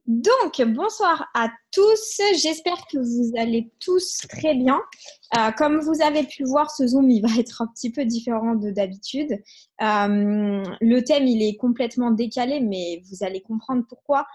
Donc, bonsoir à tous. J'espère que vous allez tous très bien. Comme vous avez pu le voir, ce Zoom, il va être un petit peu différent de d'habitude. Le thème, il est complètement décalé, mais vous allez comprendre pourquoi.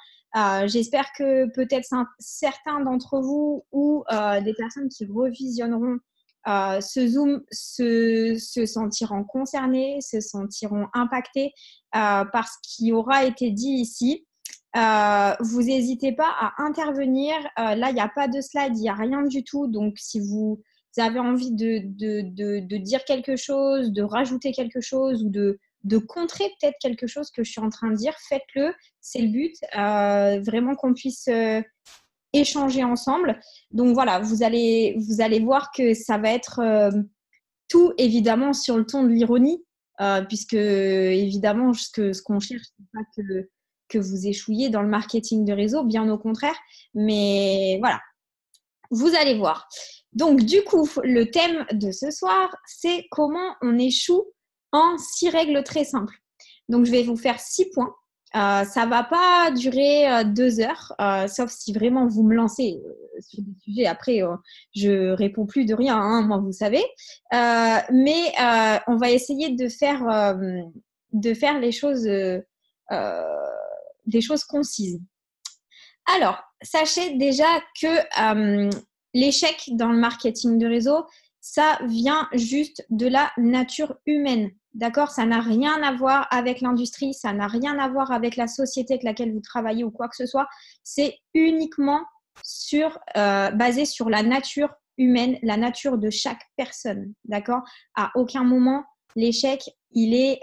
J'espère que peut-être certains d'entre vous ou des personnes qui revisionneront ce Zoom se sentiront concernés, se sentiront impactés par ce qui aura été dit ici. Vous n'hésitez pas à intervenir. Là, il n'y a pas de slide, il n'y a rien du tout. Donc, si vous avez envie de dire quelque chose, de rajouter quelque chose ou de contrer peut-être quelque chose que je suis en train de dire, faites-le. C'est le but, vraiment qu'on puisse échanger ensemble. Donc, voilà, vous allez voir que ça va être tout évidemment sur le ton de l'ironie, puisque évidemment, ce qu'on cherche, c'est pas que vous échouiez dans le marketing de réseau, bien au contraire. Mais voilà, vous allez voir. Donc, du coup, le thème de ce soir, c'est comment on échoue en 6 règles très simples. Donc, je vais vous faire 6 points. Ça ne va pas durer 2 heures, sauf si vraiment vous me lancez sur des sujets. Après, je réponds plus de rien, hein, moi, vous savez. Mais on va essayer de faire les choses, des choses concises. Alors, sachez déjà que l'échec dans le marketing de réseau, ça vient juste de la nature humaine. D'accord? Ça n'a rien à voir avec l'industrie, ça n'a rien à voir avec la société avec laquelle vous travaillez ou quoi que ce soit. C'est uniquement basé sur la nature humaine, la nature de chaque personne. D'accord? À aucun moment, l'échec, il est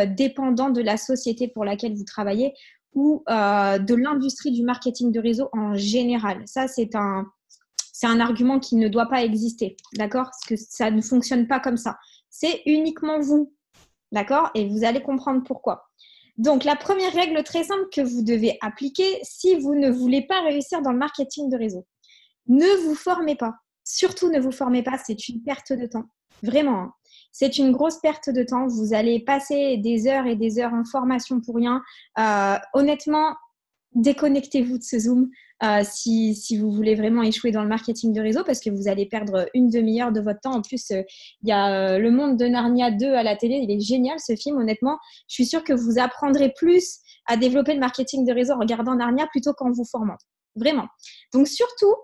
dépendant de la société pour laquelle vous travaillez ou de l'industrie du marketing de réseau en général. Ça, c'est un argument qui ne doit pas exister, d'accord? Parce que ça ne fonctionne pas comme ça. C'est uniquement vous, d'accord? Et vous allez comprendre pourquoi. Donc, la première règle très simple que vous devez appliquer si vous ne voulez pas réussir dans le marketing de réseau, ne vous formez pas. Surtout, ne vous formez pas, c'est une perte de temps. Vraiment, hein. C'est une grosse perte de temps. Vous allez passer des heures et des heures en formation pour rien. Honnêtement, déconnectez-vous de ce Zoom si vous voulez vraiment échouer dans le marketing de réseau parce que vous allez perdre une demi-heure de votre temps. En plus, il y a Le Monde de Narnia 2 à la télé. Il est génial, ce film. Honnêtement, je suis sûre que vous apprendrez plus à développer le marketing de réseau en regardant Narnia plutôt qu'en vous formant. Vraiment. Donc, surtout,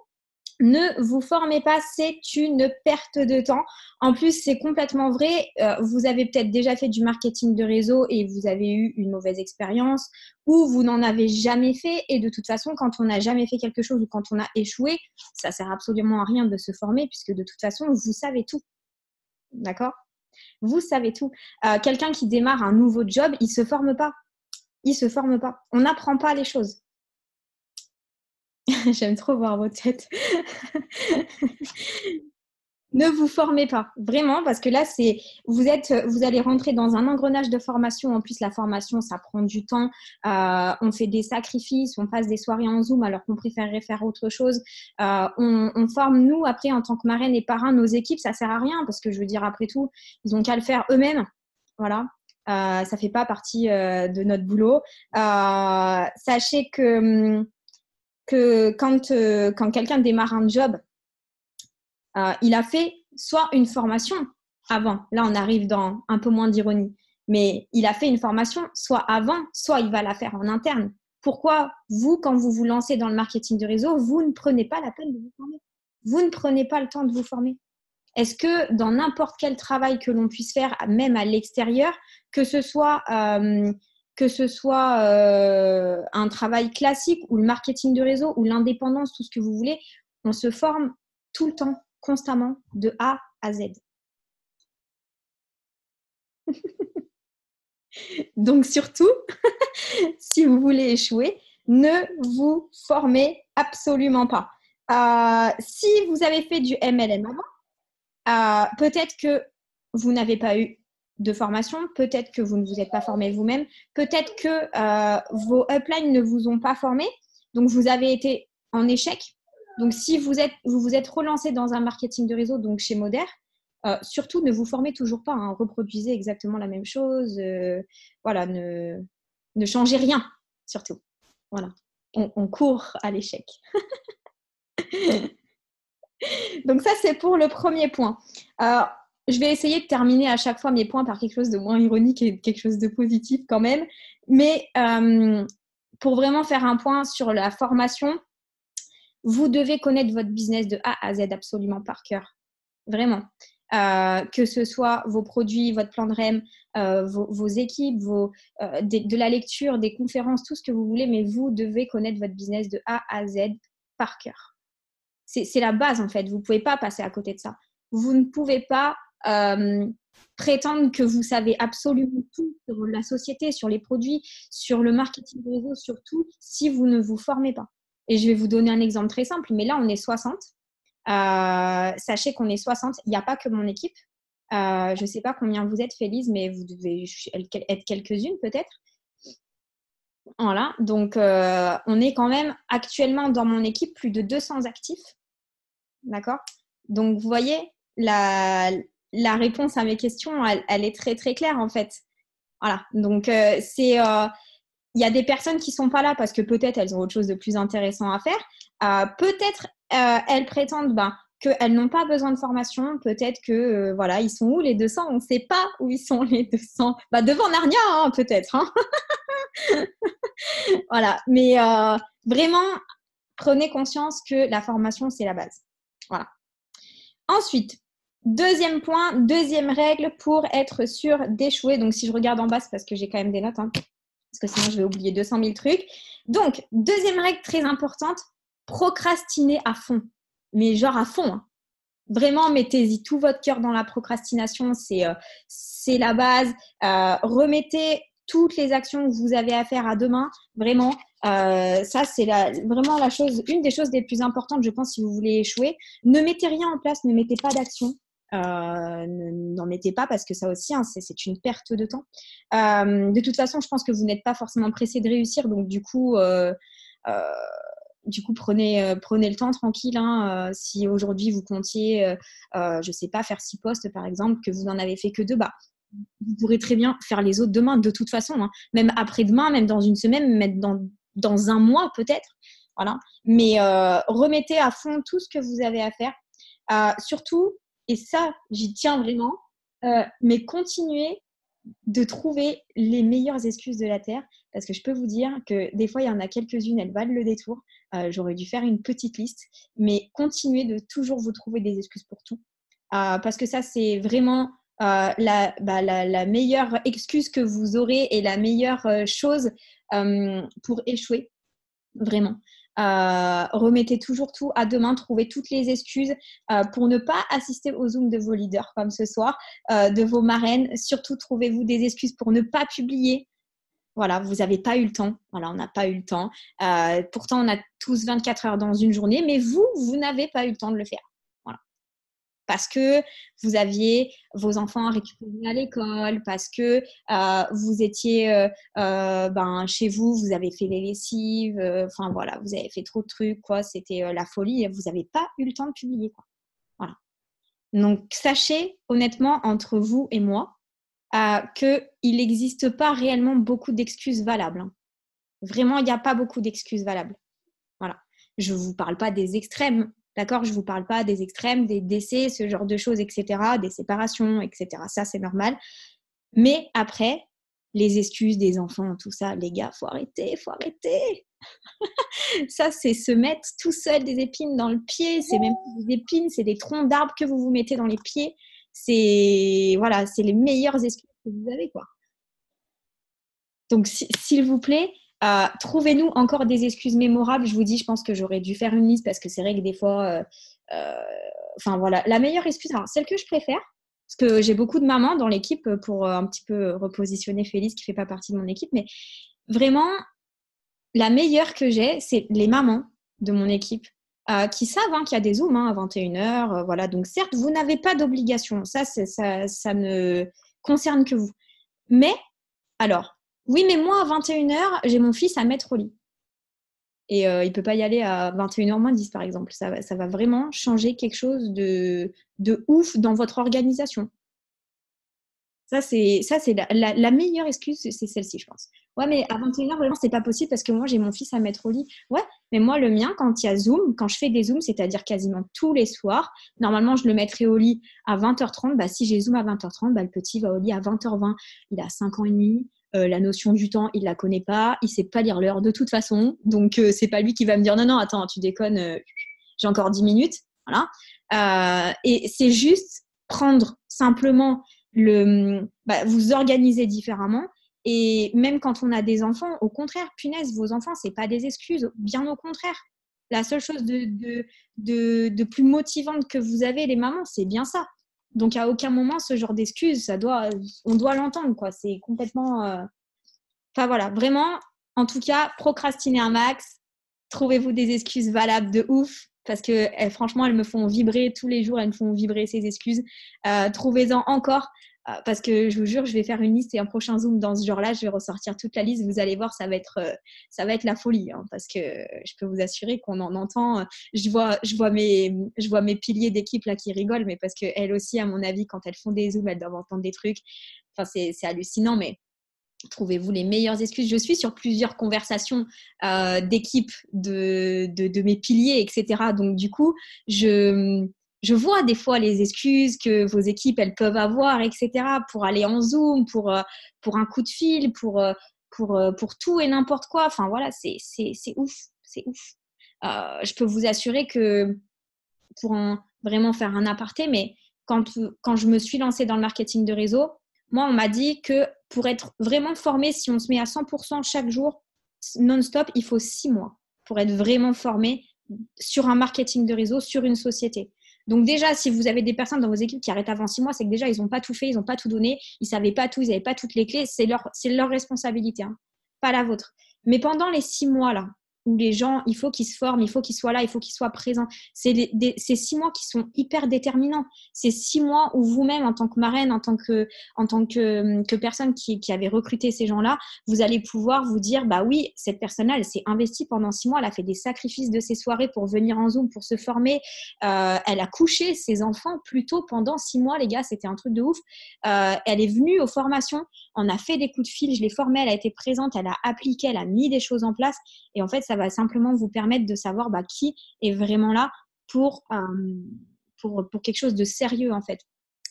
ne vous formez pas, c'est une perte de temps. En plus, c'est complètement vrai. Vous avez peut-être déjà fait du marketing de réseau et vous avez eu une mauvaise expérience ou vous n'en avez jamais fait. Et de toute façon, quand on n'a jamais fait quelque chose ou quand on a échoué, ça sert absolument à rien de se former puisque de toute façon, vous savez tout. D'accord? Vous savez tout. Quelqu'un qui démarre un nouveau job, il ne se forme pas. Il ne se forme pas. On n'apprend pas les choses. J'aime trop voir vos têtes. Ne vous formez pas, vraiment, parce que là, vous allez rentrer dans un engrenage de formation. En plus, la formation, ça prend du temps. On fait des sacrifices, on passe des soirées en Zoom alors qu'on préférerait faire autre chose. On forme, nous, après, en tant que marraine et parrain, nos équipes, ça sert à rien parce que je veux dire, après tout, ils ont qu'à le faire eux-mêmes. Voilà. Ça fait pas partie de notre boulot. Sachez que quand quelqu'un démarre un job, il a fait soit une formation avant, là on arrive dans un peu moins d'ironie, mais il a fait une formation soit avant, soit il va la faire en interne. Pourquoi vous, quand vous vous lancez dans le marketing de réseau, vous ne prenez pas la peine de vous former? Vous ne prenez pas le temps de vous former? Est-ce que dans n'importe quel travail que l'on puisse faire, même à l'extérieur, que ce soit un travail classique ou le marketing de réseau ou l'indépendance, tout ce que vous voulez, on se forme tout le temps, constamment, de A à Z. Donc surtout, si vous voulez échouer, ne vous formez absolument pas. Si vous avez fait du MLM avant, peut-être que vous n'avez pas eu de formation, peut-être que vous ne vous êtes pas formé vous-même, peut-être que vos uplines ne vous ont pas formé, donc vous avez été en échec. Donc si vous vous êtes relancé dans un marketing de réseau, donc chez Moder, surtout ne vous formez toujours pas, hein, reproduisez exactement la même chose, voilà, ne changez rien, surtout. Voilà, on court à l'échec. Donc ça, c'est pour le premier point. Je vais essayer de terminer à chaque fois mes points par quelque chose de moins ironique et quelque chose de positif quand même. Mais pour vraiment faire un point sur la formation, vous devez connaître votre business de A à Z absolument par cœur. Vraiment. Que ce soit vos produits, votre plan de REM, vos équipes, de la lecture, des conférences, tout ce que vous voulez, mais vous devez connaître votre business de A à Z par cœur. C'est la base, en fait. Vous ne pouvez pas passer à côté de ça. Vous ne pouvez pas prétendre que vous savez absolument tout sur la société, sur les produits, sur le marketing de réseau, sur tout, si vous ne vous formez pas. Et je vais vous donner un exemple très simple, mais là, on est 60. Sachez qu'on est 60. Il n'y a pas que mon équipe. Je ne sais pas combien vous êtes, Félise, mais vous devez être quelques-unes peut-être. Voilà, donc on est quand même actuellement dans mon équipe plus de 200 actifs. D'accord? Donc, vous voyez, la réponse à mes questions, elle est très, très claire en fait. Voilà, donc il y a des personnes qui ne sont pas là parce que peut-être elles ont autre chose de plus intéressant à faire. Peut-être elles prétendent qu'elles n'ont pas besoin de formation. Peut-être que, voilà, ils sont où les 200? On ne sait pas où ils sont les 200. Devant Narnia, hein, peut-être. Hein. Voilà, mais vraiment, prenez conscience que la formation, c'est la base. Voilà. Ensuite, deuxième point, deuxième règle pour être sûr d'échouer. Donc, si je regarde en bas, c'est parce que j'ai quand même des notes, hein, parce que sinon, je vais oublier 200 000 trucs. Donc, deuxième règle très importante, procrastiner à fond. Mais genre à fond. Hein. Vraiment, mettez-y tout votre cœur dans la procrastination. C'est la base. Remettez toutes les actions que vous avez à faire à demain. Vraiment, ça, c'est vraiment une des choses les plus importantes, je pense, si vous voulez échouer. Ne mettez rien en place, ne mettez pas d'action. N'en mettez pas parce que ça aussi, hein, c'est une perte de temps. De toute façon, je pense que vous n'êtes pas forcément pressé de réussir. Donc, du coup, prenez le temps tranquille. Hein. Si aujourd'hui, vous comptiez, je ne sais pas, faire 6 postes, par exemple, que vous n'en avez fait que 2, vous pourrez très bien faire les autres demain, de toute façon. Hein. Même après-demain, même dans une semaine, même dans un mois, peut-être. Voilà. Mais remettez à fond tout ce que vous avez à faire. Surtout, et ça, j'y tiens vraiment, mais continuez de trouver les meilleures excuses de la Terre, parce que je peux vous dire que des fois, il y en a quelques-unes, elles valent le détour. J'aurais dû faire une petite liste, mais continuez de toujours vous trouver des excuses pour tout, parce que ça, c'est vraiment la meilleure excuse que vous aurez et la meilleure chose pour échouer, vraiment. Remettez toujours tout à demain, trouvez toutes les excuses pour ne pas assister au Zoom de vos leaders comme ce soir, de vos marraines. Surtout, trouvez-vous des excuses pour ne pas publier. Voilà, vous n'avez pas eu le temps. Voilà, on n'a pas eu le temps. Pourtant, on a tous 24 heures dans une journée, mais vous n'avez pas eu le temps de le faire. Voilà. Parce que vous aviez vos enfants récupérés à l'école, parce que vous étiez chez vous, vous avez fait les lessives, enfin voilà, vous avez fait trop de trucs, quoi. C'était la folie et vous n'avez pas eu le temps de publier, quoi. Voilà. Donc, sachez honnêtement, entre vous et moi, qu'il n'existe pas réellement beaucoup d'excuses valables. Hein. Vraiment, il n'y a pas beaucoup d'excuses valables. Voilà. Je ne vous parle pas des extrêmes. D'accord, je ne vous parle pas des extrêmes, des décès, ce genre de choses, etc., des séparations, etc. Ça, c'est normal. Mais après, les excuses des enfants, tout ça, les gars, faut arrêter, faut arrêter. Ça, c'est se mettre tout seul des épines dans le pied. C'est même pas des épines, c'est des troncs d'arbres que vous vous mettez dans les pieds. C'est les meilleures excuses que vous avez, quoi. Donc, s'il vous plaît, trouvez-nous encore des excuses mémorables. Je vous dis, je pense que j'aurais dû faire une liste parce que c'est vrai que des fois, voilà, la meilleure excuse, alors, celle que je préfère, parce que j'ai beaucoup de mamans dans l'équipe pour un petit peu repositionner Félix qui ne fait pas partie de mon équipe, mais vraiment, la meilleure que j'ai, c'est les mamans de mon équipe qui savent qu'il y a des Zooms à 21h. Voilà. Donc, certes, vous n'avez pas d'obligation. Ça ne concerne que vous. Mais, alors, oui, mais moi, à 21h, j'ai mon fils à mettre au lit. Et il ne peut pas y aller à 21h moins 10, par exemple. Ça va vraiment changer quelque chose de ouf dans votre organisation. Ça, c'est la meilleure excuse, c'est celle-ci, je pense. Ouais, mais à 21h, vraiment, c'est pas possible parce que moi, j'ai mon fils à mettre au lit. Ouais, mais moi, le mien, quand il y a Zoom, quand je fais des Zooms, c'est-à-dire quasiment tous les soirs, normalement, je le mettrai au lit à 20h30. Bah, si j'ai Zoom à 20h30, bah, le petit va au lit à 20h20. Il a 5 ans et demi. La notion du temps, il la connaît pas. Il sait pas lire l'heure de toute façon. Donc, c'est pas lui qui va me dire non, non, attends, tu déconnes, j'ai encore 10 minutes. Voilà. Et c'est juste prendre simplement vous organiser différemment. Et même quand on a des enfants, au contraire, punaise, vos enfants, c'est pas des excuses, bien au contraire. La seule chose de plus motivante que vous avez, les mamans, c'est bien ça. Donc à aucun moment ce genre d'excuses, on doit l'entendre, quoi. C'est complètement. Enfin voilà, vraiment, en tout cas, procrastiner un max. Trouvez-vous des excuses valables de ouf. Parce que franchement, elles me font vibrer tous les jours, elles me font vibrer ces excuses. Trouvez-en encore. Parce que je vous jure, je vais faire une liste et un prochain Zoom dans ce genre-là, je vais ressortir toute la liste. Vous allez voir, ça va être la folie. Hein, parce que je peux vous assurer qu'on en entend. Je vois mes piliers d'équipe là qui rigolent, mais parce qu'elles aussi, à mon avis, quand elles font des Zooms, elles doivent entendre des trucs. Enfin, c'est hallucinant, mais trouvez-vous les meilleures excuses. Je suis sur plusieurs conversations d'équipe de mes piliers, etc. Donc, du coup, je vois des fois les excuses que vos équipes elles peuvent avoir, etc. pour aller en Zoom, pour un coup de fil, pour tout et n'importe quoi. Enfin, voilà, c'est ouf. C'est ouf. Je peux vous assurer que vraiment faire un aparté, mais quand je me suis lancée dans le marketing de réseau, moi, on m'a dit que pour être vraiment formé, si on se met à 100% chaque jour, non-stop, il faut 6 mois pour être vraiment formé sur un marketing de réseau, sur une société. Donc déjà, si vous avez des personnes dans vos équipes qui arrêtent avant 6 mois, c'est que déjà, ils n'ont pas tout fait, ils n'ont pas tout donné, ils ne savaient pas tout, ils n'avaient pas toutes les clés. C'est leur responsabilité, hein, pas la vôtre. Mais pendant les 6 mois, là, où les gens, il faut qu'ils se forment, il faut qu'ils soient là, il faut qu'ils soient présents. C'est 6 mois qui sont hyper déterminants. C'est 6 mois où vous-même, en tant que marraine, en tant que personne qui avait recruté ces gens-là, vous allez pouvoir vous dire, bah oui, cette personne-là, elle s'est investie pendant 6 mois, elle a fait des sacrifices de ses soirées pour venir en Zoom, pour se former. Elle a couché ses enfants plus tôt pendant 6 mois, les gars, c'était un truc de ouf. Elle est venue aux formations, on a fait des coups de fil, je l'ai formée, elle a été présente, elle a appliqué, elle a mis des choses en place. Et en fait, ça va simplement vous permettre de savoir qui est vraiment là pour quelque chose de sérieux, en fait.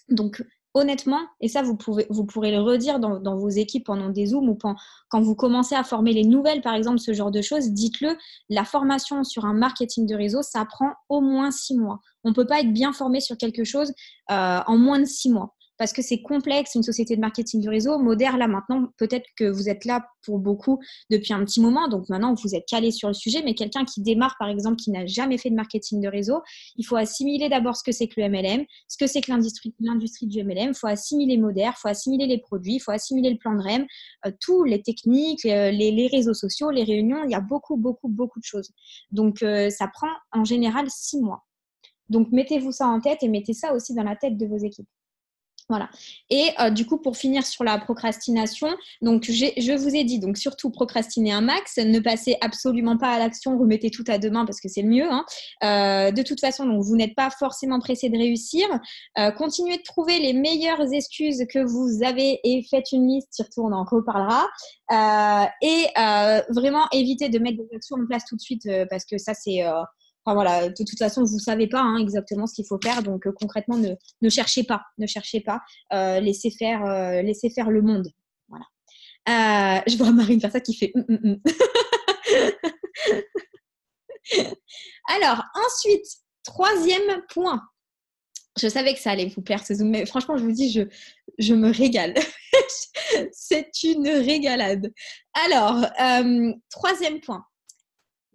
Donc, honnêtement, et ça, vous pourrez le redire dans vos équipes pendant des Zooms ou quand vous commencez à former les nouvelles, par exemple, ce genre de choses, dites-le, la formation sur un marketing de réseau, ça prend au moins 6 mois. On ne peut pas être bien formé sur quelque chose en moins de 6 mois. Parce que c'est complexe, une société de marketing du réseau. Modère, là, maintenant, peut-être que vous êtes là pour beaucoup depuis un petit moment, donc maintenant, vous êtes calé sur le sujet, mais quelqu'un qui démarre, par exemple, qui n'a jamais fait de marketing de réseau, il faut assimiler d'abord ce que c'est que le MLM, ce que c'est que l'industrie du MLM, il faut assimiler Modère, il faut assimiler les produits, il faut assimiler le plan de REM, tous les techniques, les réseaux sociaux, les réunions, il y a beaucoup, beaucoup, beaucoup de choses. Donc, ça prend en général 6 mois. Donc, mettez-vous ça en tête et mettez ça aussi dans la tête de vos équipes. Voilà. Et du coup, pour finir sur la procrastination, donc je vous ai dit, donc surtout procrastiner un max, ne passez absolument pas à l'action, remettez tout à demain parce que c'est le mieux. Hein. De toute façon, donc, vous n'êtes pas forcément pressé de réussir. Continuez de trouver les meilleures excuses que vous avez et faites une liste, surtout on en reparlera. Vraiment évitez de mettre des actions en place tout de suite parce que ça, c'est... Enfin, voilà, de toute façon, vous ne savez pas exactement ce qu'il faut faire. Donc, concrètement, ne cherchez pas. Ne cherchez pas. Laissez faire le monde. Voilà. Je vois Marine faire ça qui fait Alors, ensuite, troisième point. Je savais que ça allait vous plaire ce Zoom, mais franchement, je vous dis, je me régale. C'est une régalade. Alors, troisième point.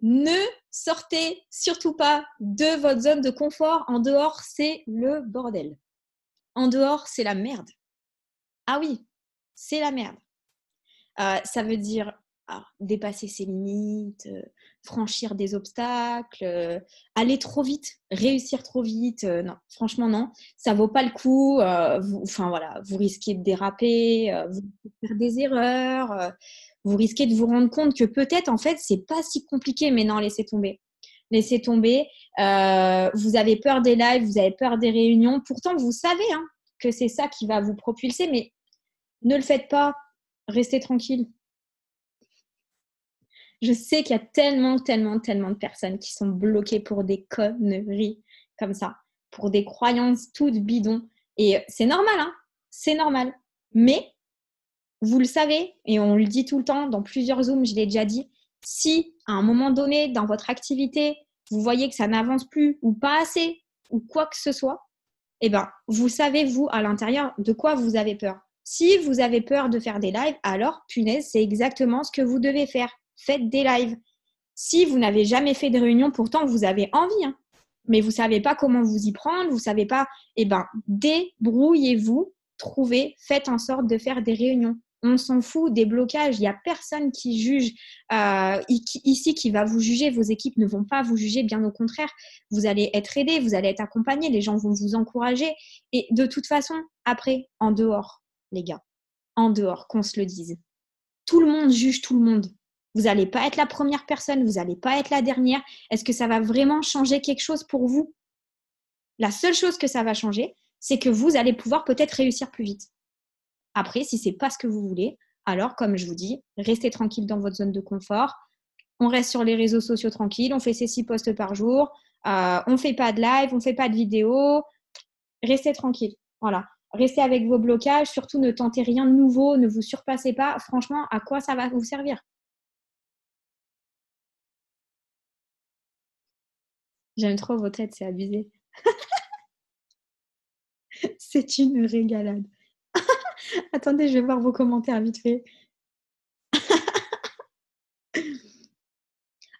Ne sortez surtout pas de votre zone de confort. En dehors, c'est le bordel. En dehors, c'est la merde. Ah oui, c'est la merde. Ça veut dire dépasser ses limites, franchir des obstacles, aller trop vite, réussir trop vite. Non, franchement, non. Ça vaut pas le coup. Vous risquez de déraper, vous risquez de faire des erreurs. Vous risquez de vous rendre compte que peut-être, en fait, c'est pas si compliqué. Mais non, laissez tomber. Laissez tomber. Vous avez peur des lives, vous avez peur des réunions. Pourtant, vous savez que c'est ça qui va vous propulser, mais ne le faites pas. Restez tranquille. Je sais qu'il y a tellement, tellement, tellement de personnes qui sont bloquées pour des conneries comme ça, pour des croyances toutes bidons. Et c'est normal, hein, c'est normal. Mais vous le savez, et on le dit tout le temps dans plusieurs Zooms, je l'ai déjà dit, si à un moment donné dans votre activité, vous voyez que ça n'avance plus ou pas assez ou quoi que ce soit, eh ben, vous savez, vous, à l'intérieur, de quoi vous avez peur. Si vous avez peur de faire des lives, alors, punaise, c'est exactement ce que vous devez faire. Faites des lives. Si vous n'avez jamais fait de réunion, pourtant, vous avez envie, hein, mais vous ne savez pas comment vous y prendre, vous ne savez pas, eh ben, débrouillez-vous, trouvez, faites en sorte de faire des réunions. On s'en fout des blocages. Il n'y a personne qui juge ici qui va vous juger. Vos équipes ne vont pas vous juger, bien au contraire. Vous allez être aidé, vous allez être accompagné, les gens vont vous encourager. Et de toute façon, après, en dehors, les gars, en dehors, qu'on se le dise, tout le monde juge tout le monde. Vous n'allez pas être la première personne, vous n'allez pas être la dernière. Est-ce que ça va vraiment changer quelque chose pour vous? La seule chose que ça va changer, c'est que vous allez pouvoir peut-être réussir plus vite. Après, si ce n'est pas ce que vous voulez, alors, comme je vous dis, restez tranquille dans votre zone de confort. On reste sur les réseaux sociaux tranquille, on fait ces 6 posts par jour, on ne fait pas de live, on ne fait pas de vidéo. Restez tranquille. Voilà. Restez avec vos blocages, surtout ne tentez rien de nouveau, ne vous surpassez pas. Franchement, à quoi ça va vous servir? J'aime trop vos têtes, c'est abusé. C'est une régalade. Attendez, je vais voir vos commentaires vite fait.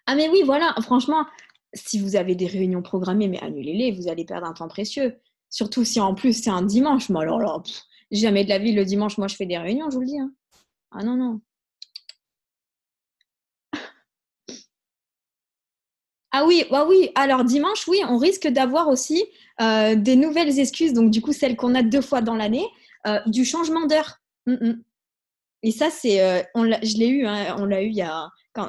Ah mais oui, voilà, franchement, si vous avez des réunions programmées, mais annulez-les, vous allez perdre un temps précieux. Surtout si en plus c'est un dimanche. Mais alors là, jamais de la vie, le dimanche, moi je fais des réunions, je vous le dis, hein. Ah non, non. Ah oui, bah oui, alors dimanche, oui, on risque d'avoir aussi des nouvelles excuses, donc du coup celles qu'on a 2 fois dans l'année, du changement d'heure. Et ça, je l'ai eu, hein, on l'a eu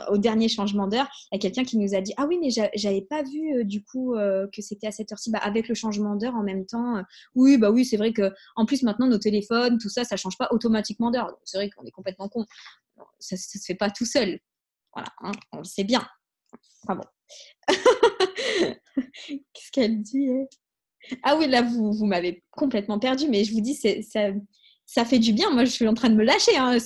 au dernier changement d'heure. Il y a quelqu'un qui nous a dit: Ah oui, mais j'avais pas vu du coup que c'était à cette heure-ci. Bah, avec le changement d'heure en même temps, oui, bah oui, c'est vrai que en plus maintenant nos téléphones, tout ça, ça change pas automatiquement d'heure. Donc, c'est vrai qu'on est complètement con. Ça se fait pas tout seul. Voilà, hein, on le sait bien. Enfin bon. Qu'est-ce qu'elle dit, elle? Ah oui, là, vous m'avez complètement perdu, mais je vous dis, ça fait du bien. Moi, je suis en train de me lâcher, hein.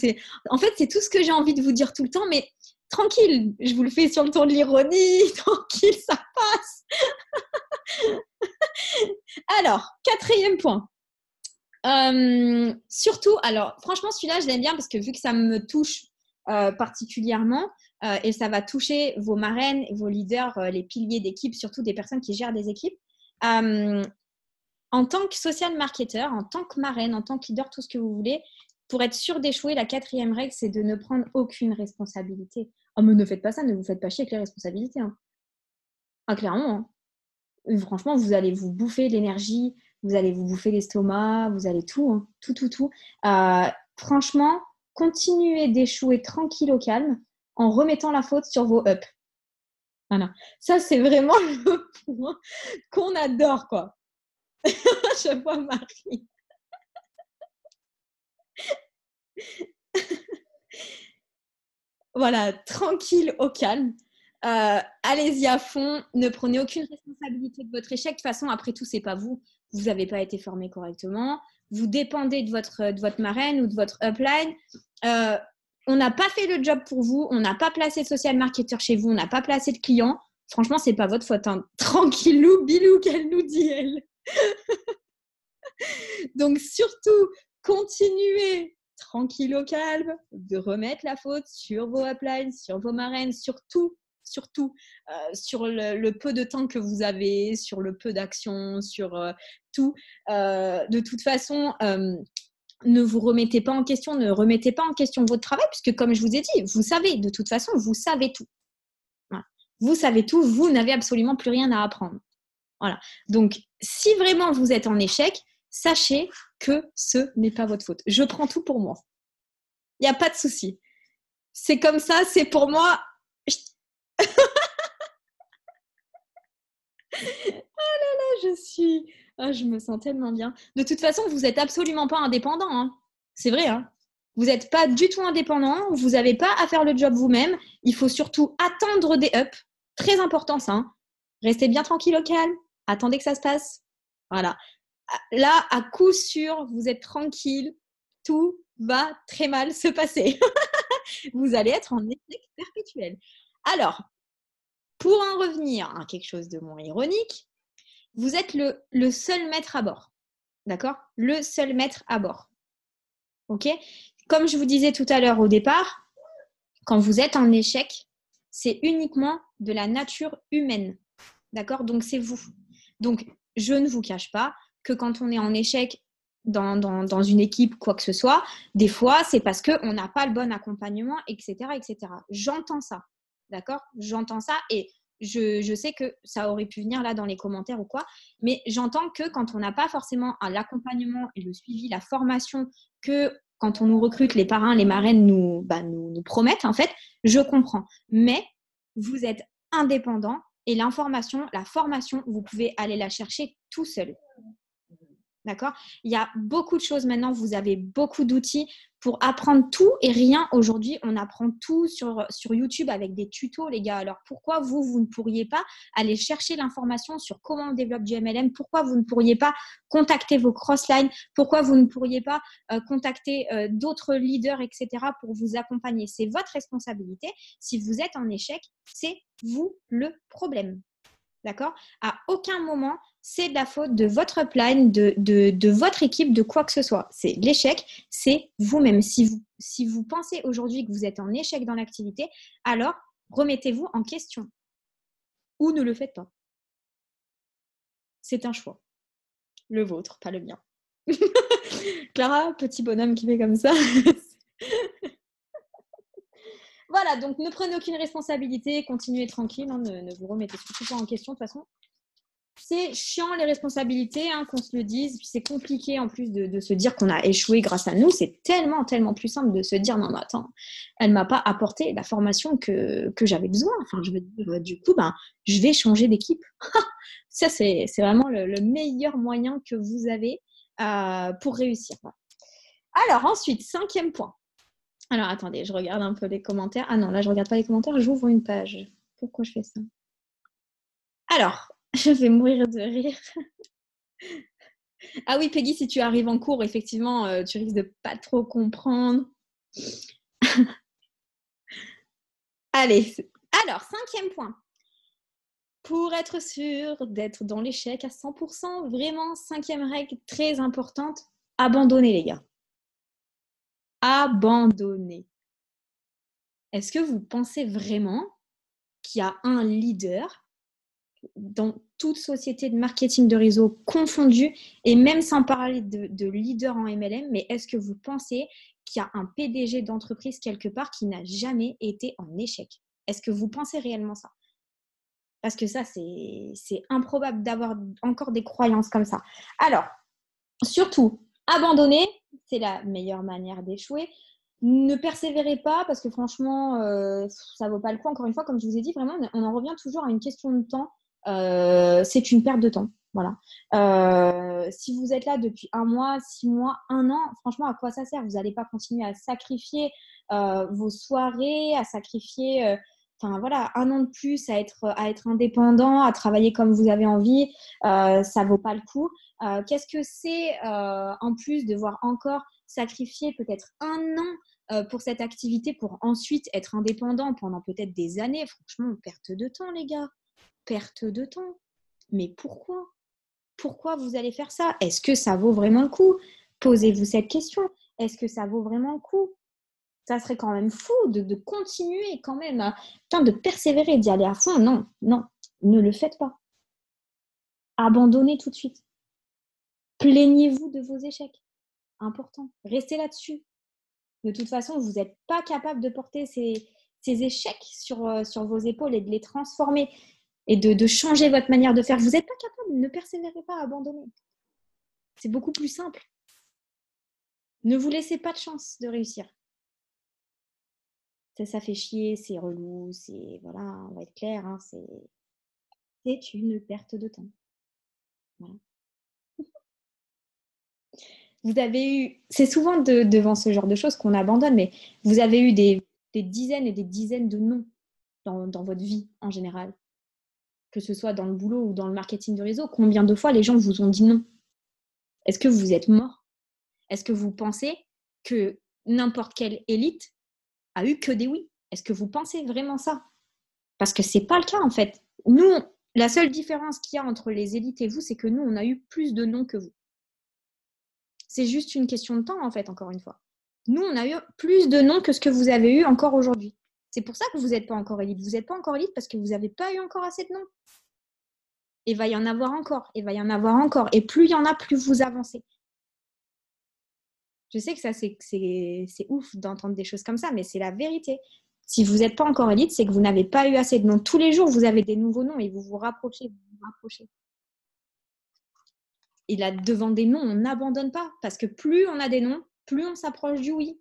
En fait, c'est tout ce que j'ai envie de vous dire tout le temps, mais tranquille, je vous le fais sur le ton de l'ironie, tranquille, ça passe. Alors, 4e point. Surtout, alors franchement, celui-là, je l'aime bien parce que vu que ça me touche particulièrement et ça va toucher vos marraines, vos leaders, les piliers d'équipe, surtout des personnes qui gèrent des équipes. En tant que social marketer, en tant que marraine, en tant que leader, tout ce que vous voulez, pour être sûr d'échouer, la 4e règle, c'est de ne prendre aucune responsabilité. Oh, mais ne faites pas ça, ne vous faites pas chier avec les responsabilités, hein. Ah, clairement, hein. Franchement, vous allez vous bouffer l'énergie, vous allez vous bouffer l'estomac, vous allez tout, hein, tout, tout, tout. Franchement, continuez d'échouer tranquille au calme en remettant la faute sur vos ups. Voilà. Ça, c'est vraiment le point qu'on adore, quoi. Je vois Marie. Voilà, tranquille au calme. Allez-y à fond, ne prenez aucune responsabilité de votre échec. De toute façon, après tout, c'est pas vous. Vous n'avez pas été formé correctement. Vous dépendez de votre marraine ou de votre upline. On n'a pas fait le job pour vous. On n'a pas placé de social marketer chez vous. On n'a pas placé de client. Franchement, c'est pas votre faute, hein. Tranquillou, bilou, qu'elle nous dit, elle. Donc, surtout, continuez tranquille au calme, de remettre la faute sur vos uplines, sur vos marraines, surtout sur le peu de temps que vous avez, sur le peu d'actions, sur tout. De toute façon, ne vous remettez pas en question, ne remettez pas en question votre travail, puisque comme je vous ai dit, vous savez, de toute façon, vous savez tout. Voilà. Vous savez tout, vous n'avez absolument plus rien à apprendre. Voilà. Donc, si vraiment vous êtes en échec, sachez que ce n'est pas votre faute. Je prends tout pour moi. Il n'y a pas de souci. C'est comme ça, c'est pour moi. Je me sens tellement bien. De toute façon, vous n'êtes absolument pas indépendant, hein. C'est vrai, hein. Vous n'êtes pas du tout indépendant, vous n'avez pas à faire le job vous-même. Il faut surtout attendre des ups. Très important ça. Hein. Restez bien tranquille au calme. Attendez que ça se passe. Voilà. Là, à coup sûr, vous êtes tranquille. Tout va très mal se passer. Vous allez être en échec perpétuel. Alors, pour en revenir à quelque chose de moins ironique, vous êtes le seul maître à bord. D'accord? Le seul maître à bord. OK? Comme je vous disais tout à l'heure au départ, quand vous êtes en échec, c'est uniquement de la nature humaine. D'accord? Donc, c'est vous. Donc, je ne vous cache pas que quand on est en échec dans une équipe, quoi que ce soit, des fois, c'est parce qu'on n'a pas le bon accompagnement, etc., etc. J'entends ça. D'accord? J'entends ça et je sais que ça aurait pu venir là dans les commentaires ou quoi, mais j'entends que quand on n'a pas forcément l'accompagnement et le suivi, la formation que quand on nous recrute, les parrains, les marraines nous promettent, en fait, je comprends. Mais vous êtes indépendant et l'information, la formation, vous pouvez aller la chercher tout seul. D'accord? Il y a beaucoup de choses maintenant, vous avez beaucoup d'outils pour apprendre tout et rien. Aujourd'hui, on apprend tout sur YouTube avec des tutos, les gars. Alors, pourquoi vous ne pourriez pas aller chercher l'information sur comment on développe du MLM? Pourquoi vous ne pourriez pas contacter vos crosslines? Pourquoi vous ne pourriez pas contacter d'autres leaders, etc. pour vous accompagner? C'est votre responsabilité. Si vous êtes en échec, c'est vous le problème. D'accord? À aucun moment, c'est de la faute de votre upline, de votre équipe, de quoi que ce soit. C'est l'échec, c'est vous-même. Si vous pensez aujourd'hui que vous êtes en échec dans l'activité, alors remettez-vous en question. Ou ne le faites pas. C'est un choix. Le vôtre, pas le mien. Clara, petit bonhomme qui fait comme ça. Voilà, donc ne prenez aucune responsabilité, continuez tranquille, hein, ne vous remettez surtout pas en question. De toute façon, c'est chiant les responsabilités, hein, qu'on se le dise. Puis c'est compliqué en plus de se dire qu'on a échoué grâce à nous. C'est tellement, tellement plus simple de se dire non, mais attends, elle ne m'a pas apporté la formation que j'avais besoin. Enfin, je veux dire, du coup, je vais changer d'équipe. Ça, c'est vraiment le meilleur moyen que vous avez pour réussir. Alors, ensuite, 5e point. Alors, attendez, je regarde un peu les commentaires. Ah non, là, je ne regarde pas les commentaires, j'ouvre une page. Pourquoi je fais ça? Alors, je vais mourir de rire. Ah oui, Peggy, si tu arrives en cours, effectivement, tu risques de pas trop comprendre. Allez, alors, 5e point. Pour être sûr d'être dans l'échec à 100%, vraiment, 5e règle très importante, abandonnez les gars. Abandonnez. Est-ce que vous pensez vraiment qu'il y a un leader dans toute société de marketing de réseau confondue, et même sans parler de leader en MLM, mais est-ce que vous pensez qu'il y a un PDG d'entreprise quelque part qui n'a jamais été en échec? Est-ce que vous pensez réellement ça? Parce que ça, c'est improbable d'avoir encore des croyances comme ça. Alors, surtout, abandonner, c'est la meilleure manière d'échouer. Ne persévérez pas parce que franchement, ça ne vaut pas le coup. Encore une fois, comme je vous ai dit, vraiment, on en revient toujours à une question de temps. C'est une perte de temps. Voilà. Si vous êtes là depuis 1 mois, 6 mois, 1 an, franchement, à quoi ça sert? Vous n'allez pas continuer à sacrifier vos soirées, à sacrifier, enfin voilà, 1 an de plus à être indépendant, à travailler comme vous avez envie. Ça ne vaut pas le coup. Qu'est-ce que c'est en plus devoir encore sacrifier peut-être 1 an pour cette activité pour ensuite être indépendant pendant peut-être des années? Franchement, perte de temps, les gars. Perte de temps. Mais pourquoi? Pourquoi vous allez faire ça? Est-ce que ça vaut vraiment le coup? Posez-vous cette question. Est-ce que ça vaut vraiment le coup? Ça serait quand même fou de continuer quand même, de persévérer, d'y aller à fond. Non, non, ne le faites pas. Abandonnez tout de suite. Plaignez-vous de vos échecs. Important. Restez là-dessus. De toute façon, vous n'êtes pas capable de porter ces échecs sur vos épaules et de les transformer et de changer votre manière de faire. Vous n'êtes pas capable, ne persévérez pas, abandonnez. C'est beaucoup plus simple. Ne vous laissez pas de chance de réussir. Ça fait chier, c'est relou, c'est, voilà, on va être clair, hein, c'est une perte de temps. Voilà. vous avez eu, c'est souvent devant ce genre de choses qu'on abandonne, mais vous avez eu des dizaines et des dizaines de non dans votre vie en général, que ce soit dans le boulot ou dans le marketing de réseau. Combien de fois les gens vous ont dit non? Est-ce que vous êtes mort? Est-ce que vous pensez que n'importe quelle élite a eu que des oui? Est-ce que vous pensez vraiment ça? Parce que c'est pas le cas en fait. Nous, la seule différence qu'il y a entre les élites et vous, c'est que nous, on a eu plus de non que vous. C'est juste une question de temps en fait, encore une fois. Nous, on a eu plus de non que ce que vous avez eu encore aujourd'hui. C'est pour ça que vous n'êtes pas encore élite. Vous n'êtes pas encore élite parce que vous n'avez pas eu encore assez de non. Et il va y en avoir encore, et il va y en avoir encore. Et plus il y en a, plus vous avancez. Je sais que ça, c'est ouf d'entendre des choses comme ça, mais c'est la vérité. Si vous n'êtes pas encore élite, c'est que vous n'avez pas eu assez de noms. Tous les jours, vous avez des nouveaux noms et vous vous rapprochez, vous vous rapprochez. Et là, devant des noms, on n'abandonne pas. Parce que plus on a des noms, plus on s'approche du oui.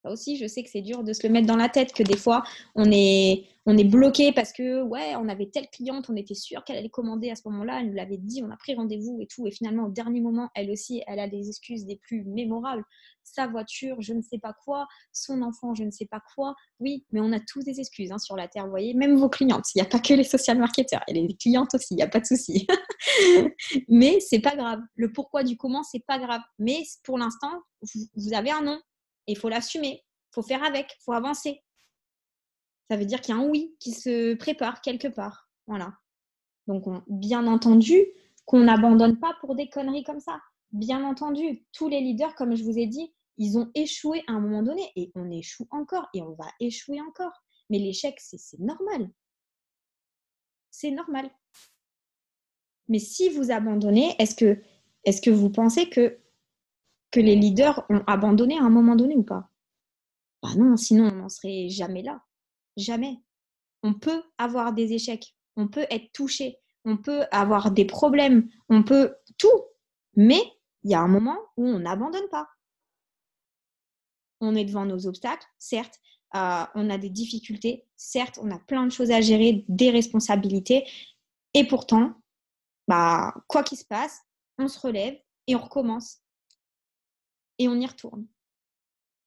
Ça aussi, je sais que c'est dur de se le mettre dans la tête, que des fois, on est bloqué parce que, ouais, on avait telle cliente, on était sûr qu'elle allait commander à ce moment-là, elle nous l'avait dit, on a pris rendez-vous et tout. Et finalement, au dernier moment, elle aussi, elle a des excuses des plus mémorables. Sa voiture, je ne sais pas quoi, son enfant, je ne sais pas quoi. Oui, mais on a tous des excuses sur la Terre, vous voyez, même vos clientes. Il n'y a pas que les social marketeurs, il y a les clientes aussi, il n'y a pas de souci. Mais c'est pas grave. Le pourquoi du comment, c'est pas grave. Mais pour l'instant, vous avez un nom. Il faut l'assumer, il faut faire avec, il faut avancer. Ça veut dire qu'il y a un oui qui se prépare quelque part. Voilà. Donc, bien entendu, qu'on n'abandonne pas pour des conneries comme ça. Bien entendu, tous les leaders, comme je vous ai dit, ils ont échoué à un moment donné et on échoue encore et on va échouer encore. Mais l'échec, c'est normal. C'est normal. Mais si vous abandonnez, est-ce que vous pensez que les leaders ont abandonné à un moment donné ou pas? Bah non, sinon on n'en serait jamais là. Jamais. On peut avoir des échecs, on peut être touché, on peut avoir des problèmes, on peut tout. Mais il y a un moment où on n'abandonne pas. On est devant nos obstacles, certes. On a des difficultés, certes. On a plein de choses à gérer, des responsabilités. Et pourtant, quoi qu'il se passe, on se relève et on recommence. Et on y retourne.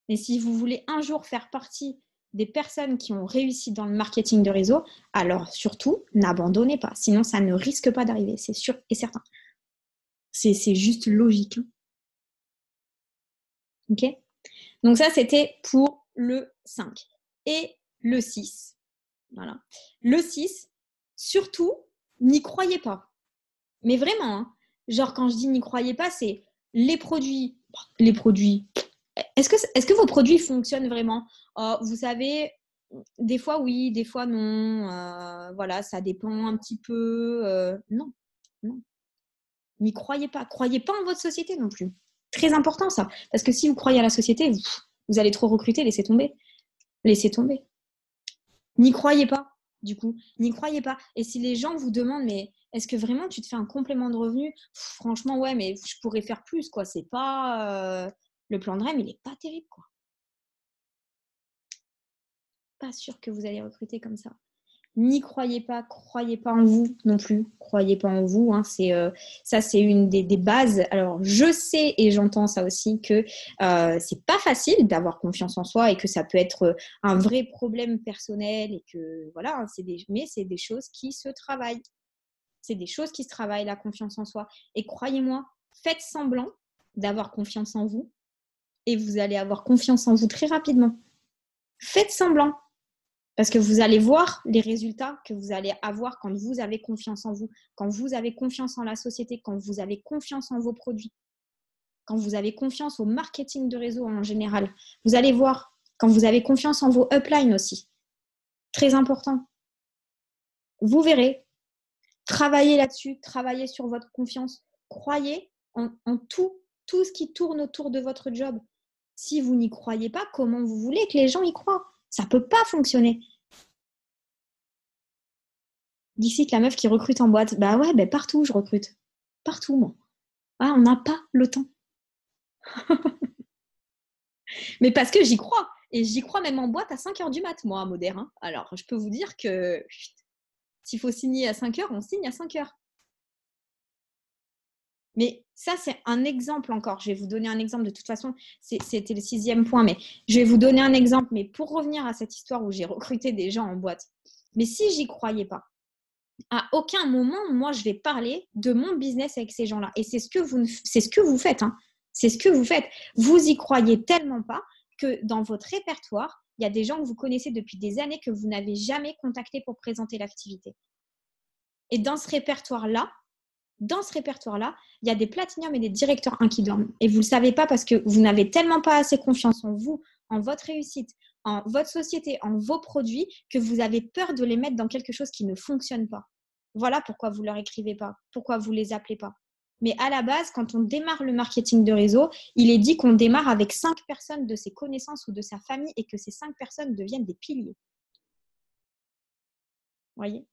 Et si vous voulez un jour faire partie des personnes qui ont réussi dans le marketing de réseau, alors surtout, n'abandonnez pas. Sinon, ça ne risque pas d'arriver, c'est sûr et certain. C'est juste logique. Ok ? Donc ça, c'était pour le 5. Et le 6. Voilà. Le 6, surtout, n'y croyez pas. Mais vraiment, genre quand je dis n'y croyez pas, c'est les produits. Les produits. Est-ce que vos produits fonctionnent vraiment? Vous savez, des fois oui, des fois non. Voilà, ça dépend un petit peu. Non, non. N'y croyez pas. Croyez pas en votre société non plus. Très important ça. Parce que si vous croyez à la société, vous allez trop recruter, laissez tomber. Laissez tomber. N'y croyez pas, du coup. N'y croyez pas. Et si les gens vous demandent, mais est-ce que vraiment tu te fais un complément de revenu? Franchement, ouais, mais je pourrais faire plus, quoi. C'est pas... Le plan de REM, il n'est pas terrible, quoi. Pas sûr que vous allez recruter comme ça. N'y croyez pas en vous non plus. Croyez pas en vous. Ça, c'est une des bases. Alors, je sais et j'entends ça aussi que c'est pas facile d'avoir confiance en soi et que ça peut être un vrai problème personnel et que voilà, mais c'est des choses qui se travaillent. C'est des choses qui se travaillent, la confiance en soi. Et croyez-moi, faites semblant d'avoir confiance en vous et vous allez avoir confiance en vous très rapidement. Faites semblant. Parce que vous allez voir les résultats que vous allez avoir quand vous avez confiance en vous, quand vous avez confiance en la société, quand vous avez confiance en vos produits, quand vous avez confiance au marketing de réseau en général. Vous allez voir quand vous avez confiance en vos uplines aussi. Très important. Vous verrez. Travaillez là-dessus, travaillez sur votre confiance. Croyez en tout ce qui tourne autour de votre job. Si vous n'y croyez pas, comment vous voulez que les gens y croient? Ça ne peut pas fonctionner. D'ici que la meuf qui recrute en boîte, bah ouais, partout je recrute. Partout, moi. Ah, on n'a pas le temps. Mais parce que j'y crois. Et j'y crois même en boîte à 5h du mat, moi, à Modère. Alors, je peux vous dire que s'il faut signer à 5h, on signe à 5h. Mais ça, c'est un exemple encore. Je vais vous donner un exemple. De toute façon, c'était le 6e point, mais je vais vous donner un exemple. Mais pour revenir à cette histoire où j'ai recruté des gens en boîte, mais si j'y croyais pas, à aucun moment, moi, je vais parler de mon business avec ces gens-là. Et c'est ce que vous faites. Hein. C'est ce que vous faites. Vous y croyez tellement pas que dans votre répertoire, il y a des gens que vous connaissez depuis des années que vous n'avez jamais contactés pour présenter l'activité. Et dans ce répertoire-là, il y a des platiniums et des directeurs 1 qui dorment. Et vous ne le savez pas parce que vous n'avez tellement pas assez confiance en vous, en votre réussite, en votre société, en vos produits, que vous avez peur de les mettre dans quelque chose qui ne fonctionne pas. Voilà pourquoi vous ne leur écrivez pas, pourquoi vous ne les appelez pas. Mais à la base, quand on démarre le marketing de réseau, il est dit qu'on démarre avec 5 personnes de ses connaissances ou de sa famille et que ces 5 personnes deviennent des piliers. Vous voyez ?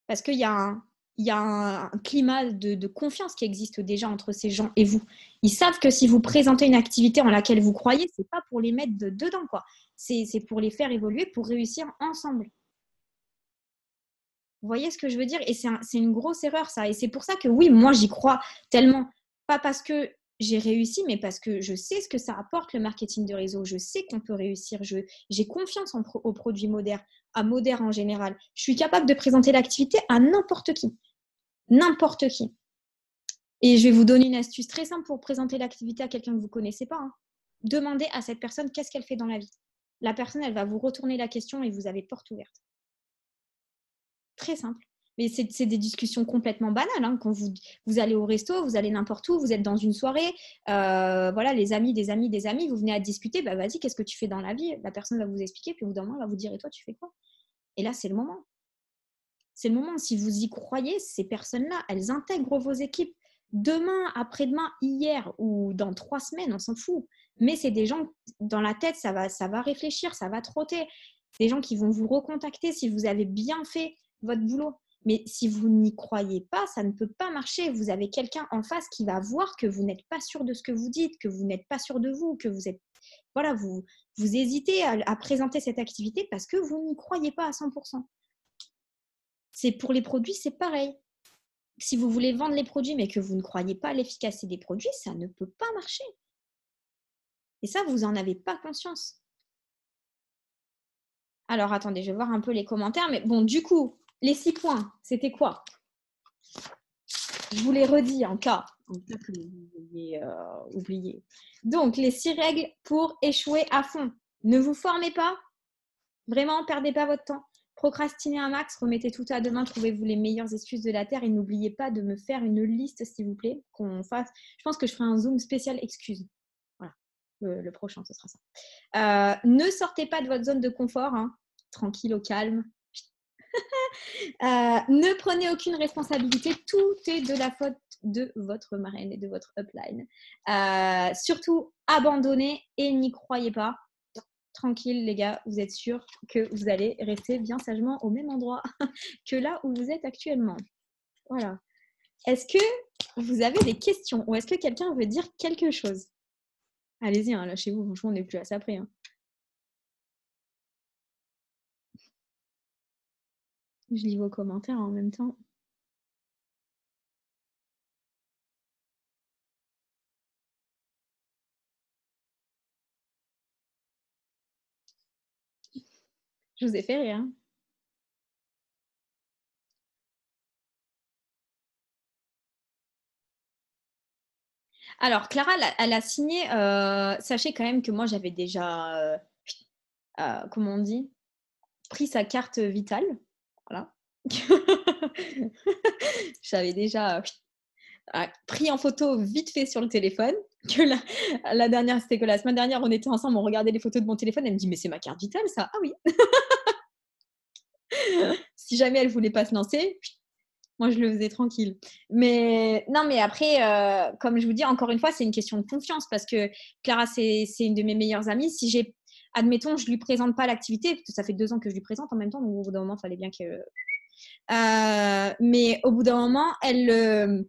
Parce qu'il y a un climat de confiance qui existe déjà entre ces gens et vous. Ils savent que si vous présentez une activité en laquelle vous croyez, ce n'est pas pour les mettre dedans, quoi. C'est pour les faire évoluer, pour réussir ensemble. Vous voyez ce que je veux dire? Et c'est une grosse erreur, ça. Et c'est pour ça que oui, moi, j'y crois tellement. Pas parce que j'ai réussi, mais parce que je sais ce que ça apporte, le marketing de réseau. Je sais qu'on peut réussir. J'ai confiance aux produits modernes, à Moderne en général. Je suis capable de présenter l'activité à n'importe qui. N'importe qui. Et je vais vous donner une astuce très simple pour présenter l'activité à quelqu'un que vous ne connaissez pas. Hein. Demandez à cette personne qu'est-ce qu'elle fait dans la vie. La personne, elle va vous retourner la question et vous avez porte ouverte. Très simple. Mais c'est des discussions complètement banales. Hein. Quand vous allez au resto, vous allez n'importe où, vous êtes dans une soirée, voilà, les amis, des amis, vous venez à discuter, bah vas-y, qu'est-ce que tu fais dans la vie? La personne va vous expliquer, puis au bout d'un moment, elle va vous dire, et toi, tu fais quoi? Et là, c'est le moment. C'est le moment. Si vous y croyez, ces personnes-là, elles intègrent vos équipes. Demain, après-demain, hier ou dans 3 semaines, on s'en fout. Mais c'est des gens, dans la tête, ça va réfléchir, ça va trotter. Des gens qui vont vous recontacter si vous avez bien fait votre boulot. Mais si vous n'y croyez pas, ça ne peut pas marcher. Vous avez quelqu'un en face qui va voir que vous n'êtes pas sûr de ce que vous dites, que vous n'êtes pas sûr de vous, que vous êtes... Voilà, vous hésitez à présenter cette activité parce que vous n'y croyez pas à 100%. C'est pour les produits, c'est pareil. Si vous voulez vendre les produits mais que vous ne croyez pas à l'efficacité des produits, ça ne peut pas marcher. Et ça, vous n'en avez pas conscience. Alors, attendez, je vais voir un peu les commentaires. Mais bon, du coup, les 6 points, c'était quoi? Je vous les redis en cas que vous ayez oublié. Donc, les 6 règles pour échouer à fond. Ne vous formez pas. Vraiment, perdez pas votre temps. Procrastinez un max, remettez tout à demain, trouvez-vous les meilleures excuses de la Terre et n'oubliez pas de me faire une liste, s'il vous plaît, qu'on fasse. Je pense que je ferai un Zoom spécial excuses. Voilà, le prochain, ce sera ça. Ne sortez pas de votre zone de confort, hein. Tranquille, au calme. Ne prenez aucune responsabilité, tout est de la faute de votre marraine et de votre upline. Surtout, abandonnez et n'y croyez pas. Tranquille, les gars, vous êtes sûrs que vous allez rester bien sagement au même endroit que là où vous êtes actuellement. Voilà. Est-ce que vous avez des questions ou est-ce que quelqu'un veut dire quelque chose? Allez-y, hein, lâchez-vous. Franchement, on n'est plus à ça près. Hein. Je lis vos commentaires en même temps. Je vous ai fait rire. Hein. Alors, Clara, elle a signé. Sachez quand même que moi, j'avais déjà, comment on dit, pris sa carte vitale. Voilà. J'avais déjà pris en photo vite fait sur le téléphone. Que la dernière, c'était que la semaine dernière, on était ensemble, on regardait les photos de mon téléphone. Elle me dit, mais c'est ma carte vitale, ça? Ah oui. Si jamais elle voulait pas se lancer, moi, je le faisais tranquille. Mais non, mais après, comme je vous dis, encore une fois, c'est une question de confiance parce que Clara, c'est une de mes meilleures amies. Si admettons, je lui présente pas l'activité, parce que ça fait 2 ans que je lui présente en même temps, donc au bout d'un moment, il fallait bien que... mais au bout d'un moment, elle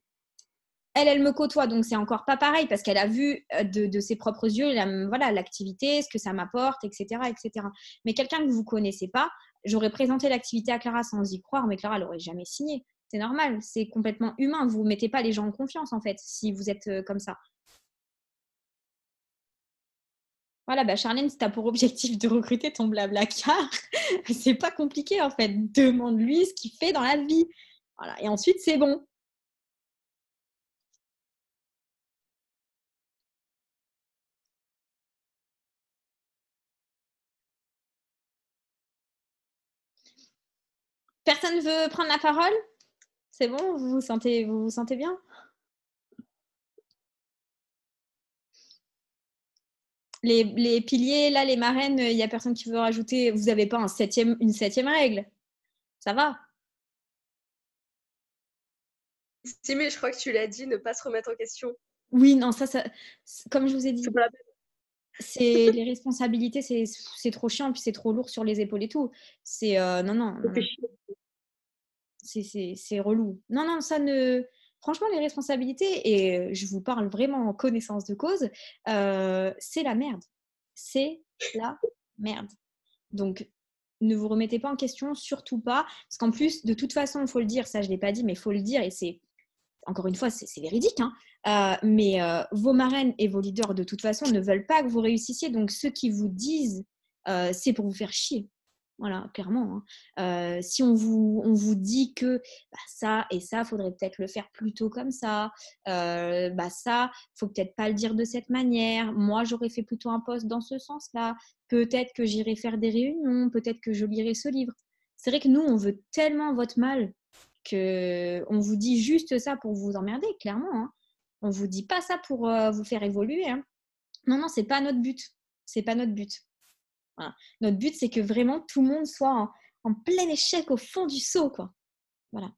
me côtoie, donc c'est encore pas pareil parce qu'elle a vu de ses propres yeux voilà, l'activité, ce que ça m'apporte, etc., etc. Mais quelqu'un que vous connaissez pas, j'aurais présenté l'activité à Clara sans y croire, mais Clara, elle n'aurait jamais signé. C'est normal, c'est complètement humain. Vous ne mettez pas les gens en confiance, en fait, si vous êtes comme ça. Voilà, bah Charlène, si tu as pour objectif de recruter ton Blablacar, c'est pas compliqué, en fait. Demande-lui ce qu'il fait dans la vie. Voilà. Et ensuite, c'est bon. Personne ne veut prendre la parole? C'est bon, vous vous sentez bien? Les piliers, là, les marraines, il n'y a personne qui veut rajouter. Vous n'avez pas une septième règle. Ça va. Si, mais je crois que tu l'as dit, ne pas se remettre en question. Oui, non, ça comme je vous ai dit, C'est pas la peine. les responsabilités, c'est trop chiant, puis c'est trop lourd sur les épaules et tout. C'est non, Ça fait chier. c'est relou. Non, non, ça ne. Franchement, les responsabilités, et je vous parle vraiment en connaissance de cause, c'est la merde. C'est la merde. Donc, ne vous remettez pas en question, surtout pas. Parce qu'en plus, de toute façon, il faut le dire, ça je ne l'ai pas dit, mais il faut le dire, et c'est, encore une fois, c'est véridique, hein. Mais vos marraines et vos leaders, de toute façon, ne veulent pas que vous réussissiez. Donc, ceux qui vous disent, c'est pour vous faire chier. Voilà, clairement. Hein. Si on vous dit que bah, ça et ça, faudrait peut-être le faire plutôt comme ça. Bah, ça, faut peut-être pas le dire de cette manière. Moi, j'aurais fait plutôt un post dans ce sens-là. Peut-être que j'irai faire des réunions. Peut-être que je lirai ce livre. C'est vrai que nous, on veut tellement votre mal qu'on vous dit juste ça pour vous emmerder, clairement. Hein. On ne vous dit pas ça pour vous faire évoluer. Hein. Non, non, c'est pas notre but. C'est pas notre but. Voilà. Notre but, c'est que vraiment tout le monde soit en plein échec au fond du seau, quoi. Voilà.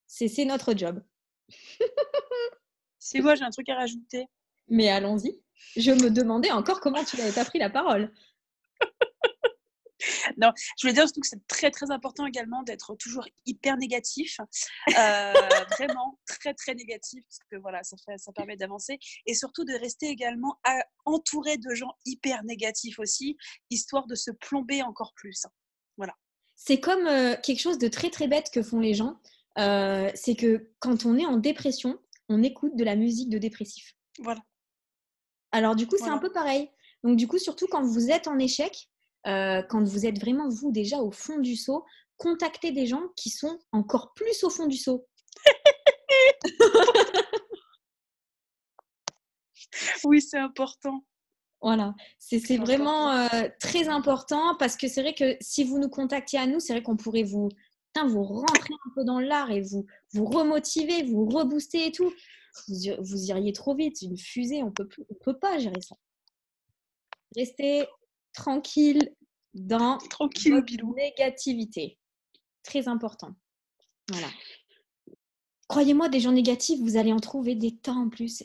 C'est notre job. Si moi j'ai un truc à rajouter. Mais allons-y. Je me demandais encore comment tu n'avais pas pris la parole. Non, je voulais dire surtout que c'est très très important également d'être toujours hyper négatif, vraiment très très négatif, parce que voilà, ça permet d'avancer, et surtout de rester également entouré de gens hyper négatifs aussi, histoire de se plomber encore plus. Voilà. C'est comme quelque chose de très très bête que font les gens, c'est que quand on est en dépression, on écoute de la musique de dépressif. Voilà. Alors du coup, c'est un peu pareil. Donc du coup, surtout quand vous êtes en échec, quand vous êtes vraiment, vous, déjà au fond du seau, contactez des gens qui sont encore plus au fond du seau. Oui, c'est important. Voilà, c'est vraiment très important parce que c'est vrai que si vous nous contactiez à nous, c'est vrai qu'on pourrait vous rentrer un peu dans l'art et vous remotiver, vous rebooster et tout. Vous iriez trop vite, une fusée, on peut pas gérer ça. Restez tranquille dans votre négativité. Très important. Voilà. Croyez-moi, des gens négatifs, vous allez en trouver des tas en plus.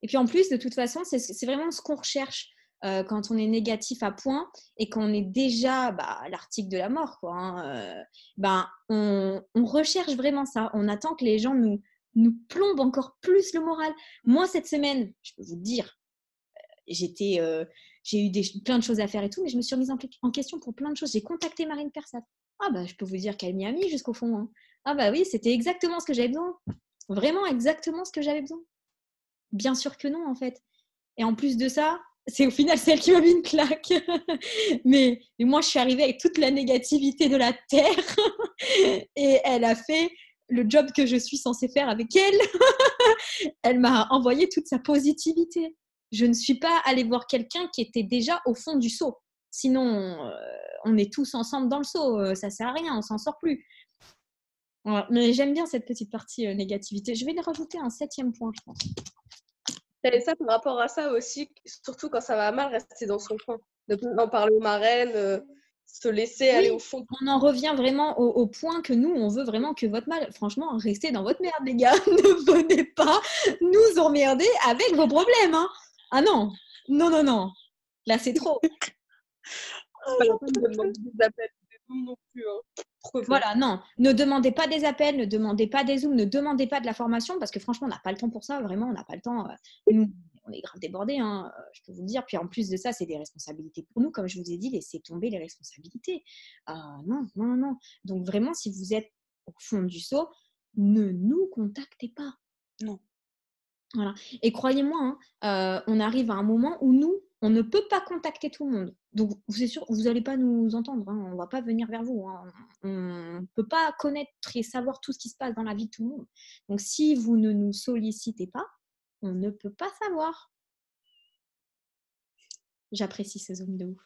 Et puis en plus, de toute façon, c'est vraiment ce qu'on recherche quand on est négatif à point et qu'on est déjà à l'article de la mort. Quoi, hein, on recherche vraiment ça. On attend que les gens nous plombent encore plus le moral. Moi, cette semaine, je peux vous dire, j'ai eu plein de choses à faire et tout, mais je me suis remise en question pour plein de choses. J'ai contacté Marine Persat. Ah bah, je peux vous dire qu'elle m'y a mis jusqu'au fond. Hein. Ah bah oui, c'était exactement ce que j'avais besoin. Vraiment exactement ce que j'avais besoin. Bien sûr que non, en fait. Et en plus de ça, c'est au final celle qui m'a mis une claque. mais moi, je suis arrivée avec toute la négativité de la Terre et elle a fait le job que je suis censée faire avec elle. Elle m'a envoyé toute sa positivité. Je ne suis pas allée voir quelqu'un qui était déjà au fond du seau. Sinon, on est tous ensemble dans le seau. Ça ne sert à rien, on s'en sort plus. Voilà. Mais j'aime bien cette petite partie négativité. Je vais lui rajouter un 7e point, je pense. Et ça, par rapport à ça aussi, surtout quand ça va mal, rester dans son coin. Ne pas en parler aux marraines, se laisser aller au fond. On en revient vraiment au point que nous, on veut vraiment que votre mal... Franchement, restez dans votre merde, les gars. Ne venez pas nous emmerder avec vos problèmes. Hein. Ah non. Non, non, non. Là, c'est trop. C'est pas la peine de demander des appels non plus. Hein. Voilà, non. Ne demandez pas des appels, ne demandez pas des Zooms, ne demandez pas de la formation parce que franchement, on n'a pas le temps pour ça. Vraiment, on n'a pas le temps. Nous, on est grave débordés, hein, je peux vous le dire. Puis en plus de ça, c'est des responsabilités pour nous. Comme je vous ai dit, laissez tomber les responsabilités. Non, non, non, non. Donc vraiment, si vous êtes au fond du seau, ne nous contactez pas. Non. Voilà. Et croyez-moi, hein, on arrive à un moment où nous, on ne peut pas contacter tout le monde. Donc, c'est sûr, vous n'allez pas nous entendre. Hein, on ne va pas venir vers vous. Hein. On ne peut pas connaître et savoir tout ce qui se passe dans la vie de tout le monde. Donc, si vous ne nous sollicitez pas, on ne peut pas savoir. J'apprécie ce zoom de ouf.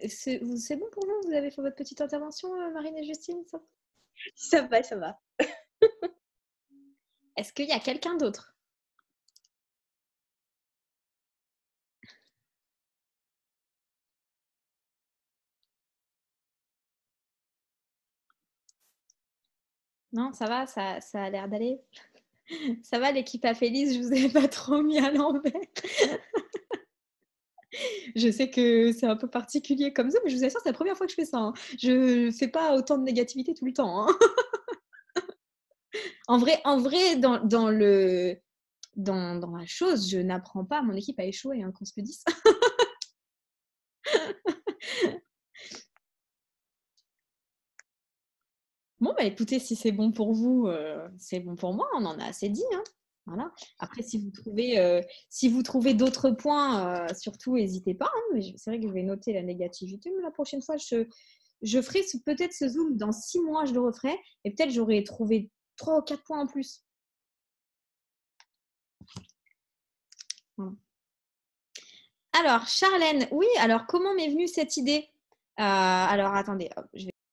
C'est bon pour vous? Vous avez fait votre petite intervention, Marine et Justine? Ça va, ça va. Est-ce qu'il y a quelqu'un d'autre? Non, ça va, ça a l'air d'aller. Ça va, l'équipe à Félix, je vous ai pas trop mis à l'envers. Je sais que c'est un peu particulier comme ça, mais je vous assure, c'est la première fois que je fais ça. Hein. Je ne fais pas autant de négativité tout le temps. Hein. En vrai, dans la chose, je n'apprends pas à mon équipe à échouer, hein, qu'on se le dise. Bon, bah écoutez, si c'est bon pour vous, c'est bon pour moi. On en a assez dit. Hein. Voilà. Après, si vous trouvez d'autres points, surtout, n'hésitez pas. Hein. Mais c'est vrai que je vais noter la négativité, mais la prochaine fois, je ferai peut-être ce Zoom dans 6 mois, je le referai. Et peut-être j'aurai trouvé 3 ou 4 points en plus. Voilà. Alors, Charlène, oui, alors comment m'est venue cette idée? Alors, attendez, hop, je vais